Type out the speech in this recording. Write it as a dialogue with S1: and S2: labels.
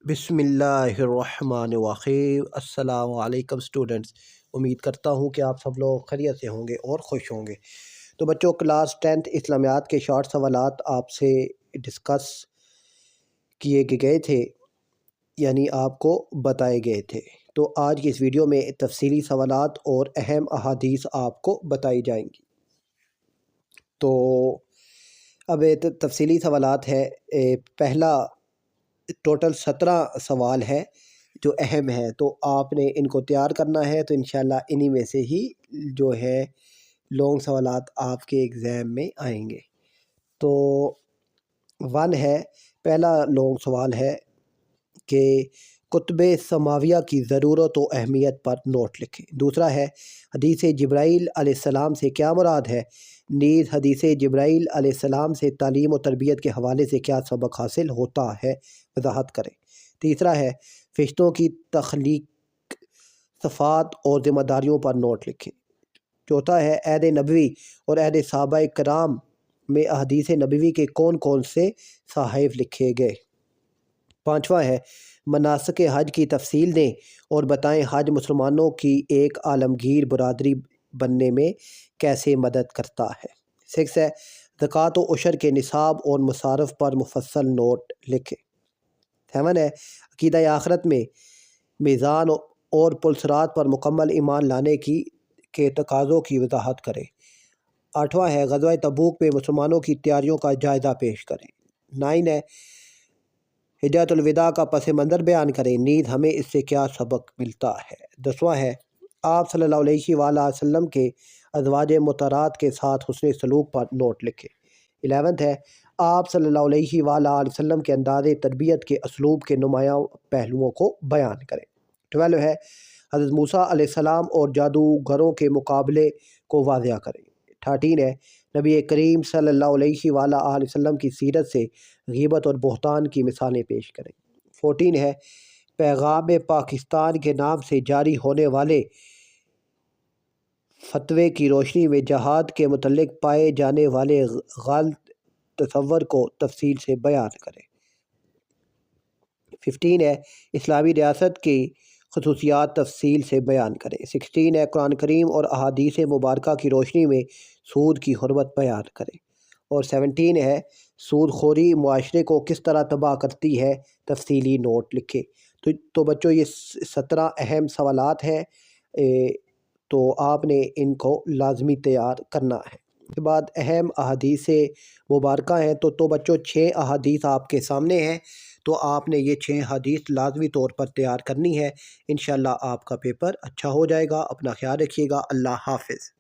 S1: बिस्मिल्लाहिर्रहमानिर्रहीम। अस्सलाम वालेकुम स्टूडेंट्स। उम्मीद करता हूँ कि आप सब लोग खैरियत से होंगे और खुश होंगे। तो बच्चों, क्लास 10th इस्लामियात के शॉर्ट सवालात आपसे डिस्कस किए गए थे, यानी आपको बताए गए थे। तो आज की इस वीडियो में तफसीली सवालात और अहम अहादीस आपको बताई जाएंगी। तो अब तफसीली सवालात है। पहला टोटल 17 सवाल है जो अहम है, तो आपने इनको तैयार करना है। तो इंशाल्लाह इन्हीं में से ही जो है लॉन्ग सवालात आपके एग्ज़ाम में आएंगे। तो 1 है, पहला लॉन्ग सवाल है कि कुतुब समाविया की ज़रूरत और अहमियत पर नोट लिखें। दूसरा है, हदीस जिब्राईल अलैहिस्सलाम से क्या मुराद है? नीज़ हदीस जिब्राईल अलैहिस्सलाम से तालीम और तरबियत के हवाले से क्या सबक हासिल होता है? वजाहत करें। तीसरा है, फ़रिश्तों की तख्लीक, सफ़ात और ज़िम्मेदारियों पर नोट लिखें। चौथा है, अहद नबवी और अहद सहाबा कराम में अहदीस नबवी के कौन कौन से सहाइफ़ लिखे गए? पाँचवा है, मनासिक हज की तफसील दें और बताएं हज मुसलमानों की एक आलमगीर बरादरी बनने में कैसे मदद करता है। 6 है, ज़कात व उशर के निसाब और मुसारफ पर मुफस्सल नोट लिखें। 7 है, अकीदा आखिरत में मीज़ान और पुलसरात पर मुकम्मल ईमान लाने के तकाज़ों की वजाहत करें। 8वां है, ग़ज़वा तबूक पे मुसलमानों की तैयारियों का जायज़ा पेश करें। 9 है, हिजरतुल विदा का पस मंज़र बयान करें। नीज़ हमें इससे क्या सबक मिलता है? 10वां है, आप सल्लल्लाहु अलैहि वसल्लम के अज़वाज मुतहरात के साथ हुस्न सलूक पर नोट लिखें। 11th है, आप सल्लल्लाहु अलैहि वसल्लम के अंदाज़े तरबियत के असलूब के नुमायाँ पहलुओं को बयान करें। 12 है, हज़रत मूसा अलैहिस्सलाम और जादूगरों के मुकाबले को वाज़िया करें। 13 है, नबी करीम सल्लल्लाहु अलैहि वसल्लम की सीरत से ग़ीबत और बहतान की मिसालें पेश करें। 14 है, पैगाम पाकिस्तान के नाम से जारी होने वाले फतवे की रोशनी में जहाद के मुतल्लिक़ पाए जाने वाले गलत तसव्वुर को तफसील से बयान करें। 15 है, इस्लामी रियासत की खसूसियात तफसील से बयान करें। 16 है, कुरान करीम और अहादीस मुबारका की रोशनी में सूद की हुर्मत बयान करें। और 17 है, सूद खोरी मुआशरे को किस तरह तबाह करती है? तफसीली नोट लिखे। तो बच्चों, ये 17 अहम सवालात हैं। तो आपने इनको लाजमी तैयार करना है। उसके बाद अहम अहादीस मुबारका हैं। तो बच्चों, 6 अहादीस आपके सामने हैं। तो आपने ये 6 हदीस लाजमी तौर पर तैयार करनी है। इंशाल्लाह आपका पेपर अच्छा हो जाएगा। अपना ख्याल रखिएगा। अल्लाह हाफ़िज़।